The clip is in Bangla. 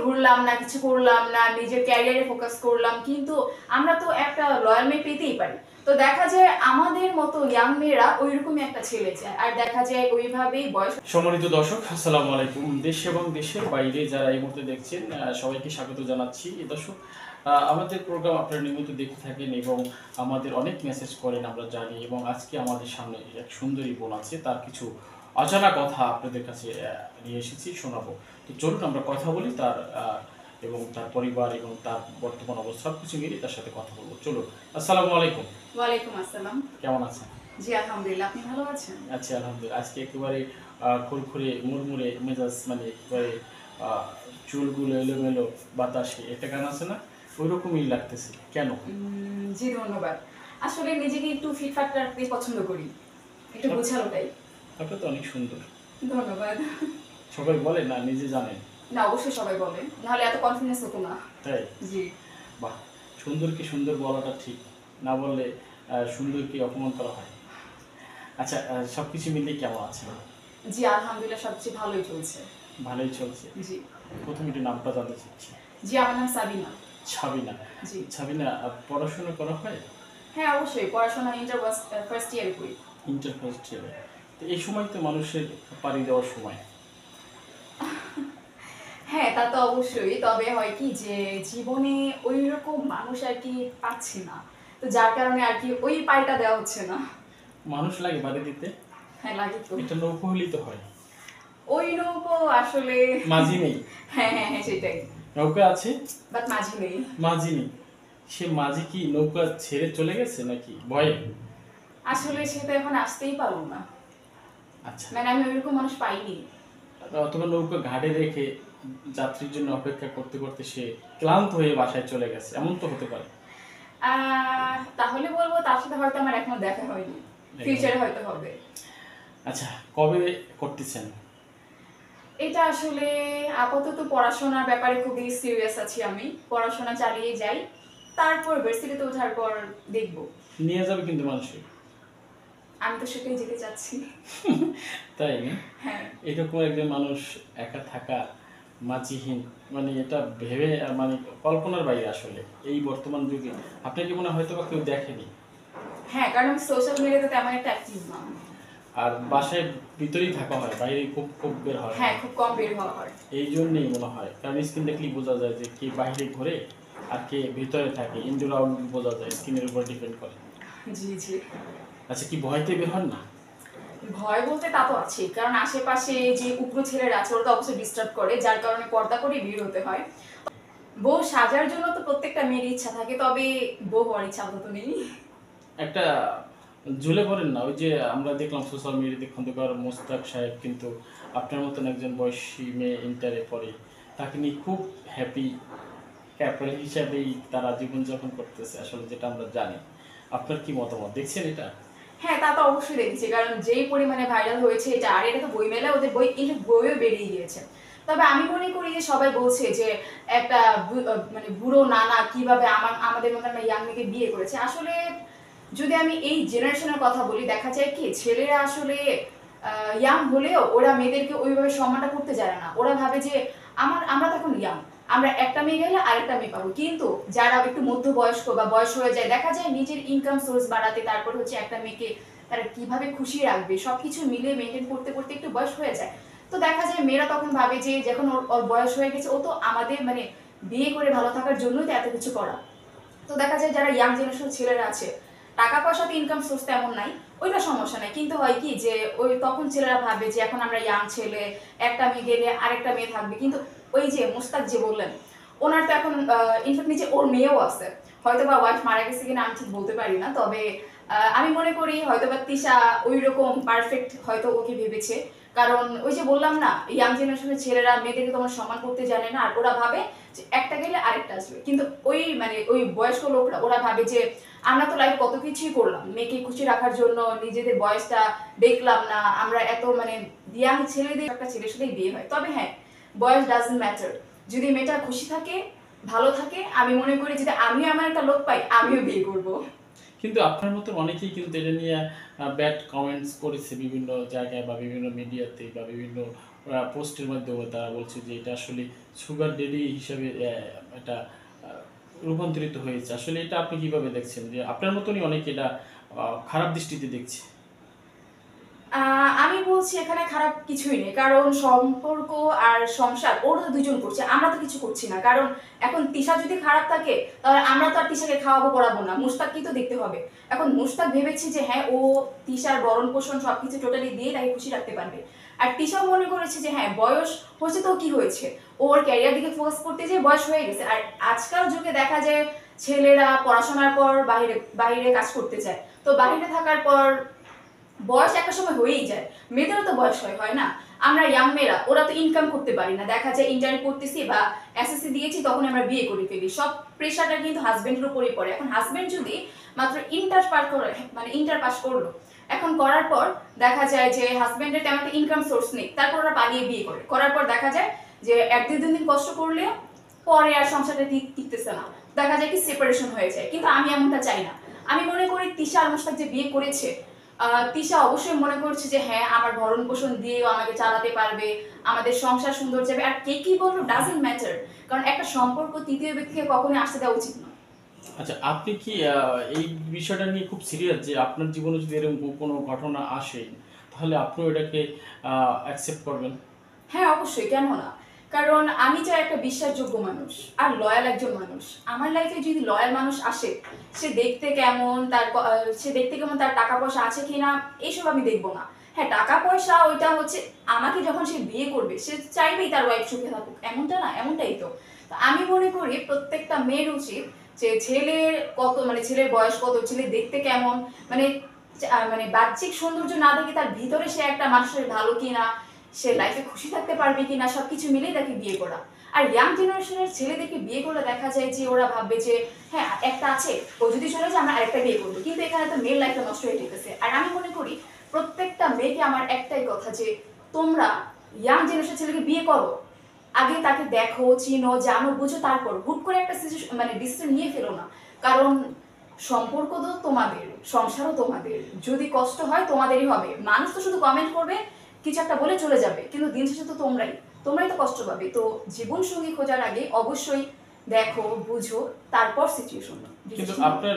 ঘুরলাম না, কিছু করলাম না, নিজের ক্যারিয়ারে ফোকাস করলাম, কিন্তু আমরা তো একটা লয়াল মেয়ে পেতেই পারি। তো দেখা যায় আমাদের মতো ইয়াং মেয়েরা ওইরকমই একটা ছেলে চায়, আর দেখা যায় ওইভাবেই বয়স। সম্মানিত দর্শক, আসসালামু আলাইকুম। দেশ এবং দেশের বাইরে যারা এই মুহূর্তে দেখছেন, সবাইকে স্বাগত জানাচ্ছি। দর্শক, আমাদের প্রোগ্রাম আপনারা নিয়মিত দেখে থাকেন এবং আমাদের অনেক মেসেজ করেন, আমরা জানি। এবং আজকে আমাদের সামনে এক সুন্দরী বোন আছে, তার কিছু অজানা কথা আপনাদের কাছে নিয়ে এসেছি, শোনাবো। তো চলুন আমরা কথা বলি তার এবং তার পরিবার এবং তার বর্তমান অবস্থা সব কিছু মিলিয়ে তার সাথে কথা বলবো। চলুন। আসসালামু আলাইকুম। ওয়ালাইকুম আসসালাম। কেমন আছেন? জি আলহামদুলিল্লাহ, আপনি ভালো আছেন? আচ্ছা, আলহামদুলিল্লাহ। আজকে একেবারে খুরখুরে মুড়মুড়ে মেজাজ, মানে একেবারে চুলগুলো এলোমেলো, বাতাসে, একটা গান আছে না, ওই রকমই লাগতেছে। কেন? জি ধন্যবাদ। আসলে নিজেকে একটু ফিটফাট রাখতে পছন্দ করি, একটু গোছালোটাই। আপনার তো অনেক সুন্দর। ধন্যবাদ। সবাই বলে না, নিজে জানেন? না, অবশ্যই সবাই বলে, নাহলে এত কনফিডেন্স হতো না। তাই? জি। বাহ, সুন্দরকে সুন্দর বলাটা ঠিক, না বললে সুন্দরকে অপমান করা হয়। আচ্ছা, সব কিছু মিলিয়ে কেমন আছেন? জি আলহামদুলিল্লাহ, সবচেয়ে ভালোই চলছে। ভালোই চলছে। জি। প্রথমে একটু নামটা জানতে চাচ্ছি। জি, আমার নাম সাবিনা। সাবিনা। জি। সাবিনা, পড়াশোনা করা হয়? হ্যাঁ অবশ্যই, পড়াশোনা ইন্টার ফার্স্ট ইয়ারে করি। ইন্টার ফার্স্ট ইয়ারে। তো এই সময় তো মানুষের পাড়ি দেওয়ার সময়। হ্যাঁ তা তো অবশ্যই, তবে হয় কি যে জীবনে ওই রকম মানুষ আর কি পাচ্ছি না, তো যার কারণে আর কি ওই পাইটা দেওয়া হচ্ছে না। মানুষ লাগে বাড়ি দিতে? হ্যাঁ লাগে তো। এটা নৌকো হলেই তো হয়। ওই নৌকো আসলে মাঝি নেই? হ্যাঁ হ্যাঁ হ্যাঁ সেটাই, নৌকা আছে, বাট মাঝি নেই। মাঝি নেই। সে মাঝি কি নৌকা ছেড়ে চলে গেছে নাকি ভয়ে? আসলে সেটা এখন আসতেই পারবো না, আচ্ছা। মানে আমি ওইরকম মানুষ পাইনি। অথবা নৌকা ঘাটে রেখে যাত্রীর জন্য অপেক্ষা করতে করতে সে ক্লান্ত হয়ে বাসায় চলে গেছে, এমন তো হতে পারে। তাহলে বলবো তার সাথে হয়তো আমার এখনো দেখা হয়নি, ফিউচারে হয়তো হবে। আচ্ছা, কবে করতেছেন? এটা আসলে আপাতত পড়াশোনার ব্যাপারে খুবই সিরিয়াস আছি, আমি পড়াশোনা চালিয়ে যাই, তারপর ভার্সিটিতে ওঠার পর দেখব। নিয়ে যাবে কিন্তু মানুষে। আমি তো সেটাই যেতে চাচ্ছি। তাই না? হ্যাঁ। এরকম একজন মানুষ একা থাকা, মাঝিহীন, মানে এটা ভেবে মানে কল্পনার বাইরে আসলে এই বর্তমান যুগে। আপনাকে মনে হয়তো বা কেউ দেখেনি। হ্যাঁ, কারণ আমি সোশ্যাল মিডিয়াতে তেমন একটা অ্যাক্টিভ না। আর বাসায় ভিতরেই থাকা হয়, বাইরে খুব খুব বের হয়। হ্যাঁ, খুব কম বের হওয়া হয়। এই জন্যই মনে হয়, কারণ স্ক্রিন দেখলেই বোঝা যায় যে কে বাইরে ঘোরে আর কে ভিতরে থাকে। ইনডোর আউটডোর বোঝা যায়, স্ক্রিনের উপর ডিপেন্ড করে। জি জি। আচ্ছা, কি ভয়তে বের হন না? ভয় বলতে তা তো আছে, কারণ আশেপাশে যে উগ্র ছেলেরা আছে ওরা তো অবশ্যই ডিস্টার্ব করে, যার কারণে পর্দা করে বের হতে হয়। বউ সাজার জন্য তো প্রত্যেকটা মেয়ের ইচ্ছা থাকে, তবে বউ হওয়ার ইচ্ছা আপাতত নেই। একটা ঝুলে পড়েন না? ওই যে আমরা দেখলাম সোশ্যাল মিডিয়াতে খন্দকার মোস্তাক সাহেব কিন্তু আপনার মতন একজন বয়সী মেয়ে ইন্টারে পড়ে, তাকে নিয়ে খুব হ্যাপি ক্যাপেল হিসাবেই তারা জীবনযাপন করতেছে, আসলে যেটা আমরা জানি। আপনার কি মতামত, দেখছেন এটা? হ্যাঁ তা তো অবশ্যই দেখেছি, কারণ যেই পরিমাণে ভাইরাল হয়েছে এটা, আর এটা তো বই মেলা, ওদের বই ইনফ্যাক্ট বইও বেরিয়ে গিয়েছে। তবে আমি মনে করি যে সবাই বলছে যে একটা মানে বুড়ো নানা কিভাবে আমাদের মতো একটা ইয়াং মেয়েকে বিয়ে করেছে। আসলে যদি আমি এই জেনারেশনের কথা বলি, দেখা যায় কি ছেলেরা আসলে ইয়াং হলেও ওরা মেয়েদেরকে ওইভাবে সম্মানটা করতে জানে না। ওরা ভাবে যে আমরা তো এখন ইয়াং, আমরা একটা মেয়ে গেলে আরেকটা মেয়ে পাবো, কিন্তু যারা একটু মধ্যবয়স্ক বা বয়স হয়ে যায়, দেখা যায় নিজের ইনকাম সোর্স বাড়াতে, তারপর হচ্ছে একটা মেয়েকে তারা কিভাবে খুশি রাখবে সবকিছু মিলে মেনটেন করতে করতে একটু বয়স হয়ে যায়। তো দেখা যায় মেয়েরা তখন ভাবে যে যখন ওর বয়স হয়ে গেছে, ও তো আমাদের মানে বিয়ে করে ভালো থাকার জন্যই তো এত কিছু করা। তো দেখা যায় যারা ইয়াং জেনারেশন ছেলেরা আছে, টাকা পয়সাতে ইনকাম সোর্স তেমন নাই, ওইটা সমস্যা নাই, কিন্তু হয় কি যে ওই তখন ছেলেরা ভাবে যে এখন আমরা ইয়াং ছেলে, একটা মেয়ে গেলে আরেকটা মেয়ে থাকবে। কিন্তু ওই যে মোস্তাক যে বললেন, ওনার তো এখন ইনফ্যাক্ট নিচে ওর মেয়েও আছে, হয়তো বা ওয়াইফ মারা গেছে কিনা আমি ঠিক বলতে পারি না, তবে আমি মনে করি হয়তো বা তিশা ওই রকম পারফেক্ট হয়তো ওকে ভেবেছে। কারণ ওই যে বললাম না, ইয়াং জেনারেশনের ছেলেরা মেয়েদেরকে তোমার সম্মান করতে জানে না, আর ওরা ভাবে যে একটা গেলে আরেকটা আসবে। কিন্তু ওই মানে ওই বয়স্ক লোকরা ওরা ভাবে যে আমরা তো লাইফ কত কিছুই করলাম মেয়েকে খুশি রাখার জন্য, নিজেদের বয়সটা দেখলাম না, আমরা এত মানে ইয়াং ছেলেদের একটা ছেলের সাথেই বিয়ে হয়। তবে হ্যাঁ, বয়স ডাজন্ট ম্যাটার, যদি মেয়েটা খুশি থাকে ভালো থাকে, আমি মনে করি যদি আমি আমার একটা লোক পাই আমিও বিয়ে করব। কিন্তু আপনার মতো অনেকেই কিন্তু এটা নিয়ে ব্যাড কমেন্টস করেছে বিভিন্ন জায়গায় বা বিভিন্ন মিডিয়াতে বা বিভিন্ন পোস্টের মাধ্যমে তারা বলছে যে এটা আসলে সুগার ডেডি হিসেবে এটা রূপান্তরিত হয়েছে। আসলে এটা আপনি কিভাবে দেখছেন, যে আপনার মতনই অনেকে এটা খারাপ দৃষ্টিতে দেখছে? আমি বলছি এখানে খারাপ কিছুই নেই, কারণ সম্পর্ক আর সংসার ওরা তো দুজন করছে, আমরা তো কিছু করছি না। কারণ এখন তিশা যদি খারাপ থাকে তাহলে আমরা তো আর তিশাকে খাওয়াবো পড়াবো না, মুশতাককেই তো দেখতে হবে। এখন মুশতাক ভেবেছি যে হ্যাঁ ও তিশার ভরণ পোষণ সবকিছু টোটালি দিয়ে তাকে খুশি রাখতে পারবে, আর তিশাও মনে করেছে যে হ্যাঁ বয়স হয়েছে তো কি হয়েছে, ওর ক্যারিয়ার দিকে ফোকাস করতে যে বয়স হয়ে গেছে। আর আজকাল যুগে দেখা যায় ছেলেরা পড়াশোনার পর বাইরে বাইরে কাজ করতে চায়, তো বাইরে থাকার পর বয়স একটা সময় হয়েই যায়, মেয়েদেরও তো বয়স হয় না। আমরা ইয়াং মেয়েরা ওরা তো ইনকাম করতে পারি না, দেখা যায় ইন্টারভিউ করতেছি বা এসএসসি দিয়েছি তখন আমরা বিয়ে করে ফেলি, সব প্রেশারটা কিন্তু হাজবেন্ডের উপরেই পড়ে। এখন হাজবেন্ড যদি মাত্র ইন্টার পাস করে, মানে ইন্টার পাস করলো, এখন করার পর দেখা যায় যে হাজবেন্ডের তেমন একটা ইনকাম সোর্স নেই, তারপর ওরা পালিয়ে বিয়ে করে, করার পর দেখা যায় যে এক দুই দিন কষ্ট করলে পরে আর সংসারটা টিকতেছে না, দেখা যায় কি সেপারেশন হয়ে যায়। কিন্তু আমি এমনটা চাই না। আমি মনে করি তিশা আর মুশতাক যে বিয়ে করেছে, তিশা অবশ্যই মনে করছে যে হ্যাঁ আমার ভরণ পোষণ দিয়েও আমাকে চালাতে পারবে, আমাদের সংসার সুন্দর যাবে, আর কে কি বললো ডাজন্ট ম্যাটার, কারণ একটা সম্পর্ক তৃতীয় ব্যক্তিকে কখনোই আসতে দেওয়া উচিত না। আচ্ছা, আপনি কি এই বিষয়টা নিয়ে খুব সিরিয়াস, যে আপনার জীবনে যদি এরকম কোনো ঘটনা আসে তাহলে আপনিও এটাকে অ্যাকসেপ্ট করবেন? হ্যাঁ অবশ্যই, কেন না। কারণ আমি চাই একটা বিশ্বাসযোগ্য মানুষ আর লয়াল একজন মানুষ। আমার লাইফে যদি লয়াল মানুষ আসে, সে দেখতে কেমন, সে দেখতে কেমন, তার টাকা পয়সা আছে কিনা, এইসব আমি দেখবো না। হ্যাঁ টাকা পয়সা ওইটা হচ্ছে, আমাকে যখন সে বিয়ে করবে সে চাইবেই তার ওয়াইফ সুখে থাকুক, এমনটা না, এমনটাই তো। তো আমি মনে করি প্রত্যেকটা মেয়ের উচিত যে ছেলের কত, মানে ছেলের বয়স কত, ছেলে দেখতে কেমন, মানে মানে বাহ্যিক সৌন্দর্য না দেখে তার ভিতরে সে একটা মানুষের ভালো কিনা, সে লাইফে খুশি থাকতে পারবে কিনা, সবকিছু মিলেই তাকে বিয়ে করা। আর ইয়াং জেনারেশনের ছেলেদেরকে বিয়ে করলে দেখা যায় যে ওরা ভাববে যে হ্যাঁ একটা আছে, ও যদি চলে যায় আমরা আরেকটা বিয়ে করবো, কিন্তু এখানে তো মেয়ের লাইফটা নষ্ট হয়ে যেতেছে। আর আমি মনে করি প্রত্যেকটা মেয়েকে আমার একটাই কথা যে তোমরা ইয়াং জেনারেশন ছেলেকে বিয়ে করো, আগে তাকে দেখো, চিনো, জানো, বুঝো, তারপর হুট করে একটা মানে ডিসিশন নিয়ে ফেলো না। কারণ সম্পর্ক তো তোমাদের, সংসারও তোমাদের, যদি কষ্ট হয় তোমাদেরই হবে। মানুষ তো শুধু কমেন্ট করবে, কিছু একটা বলে চলে যাবে, কিন্তু দিন শেষে তো তোমরাই তোমরাই তো কষ্ট পাবে। তো জীবন সঙ্গী খোঁজার আগে অবশ্যই দেখো, বুঝো, তারপর সিচুয়েশন কিন্তু আপনার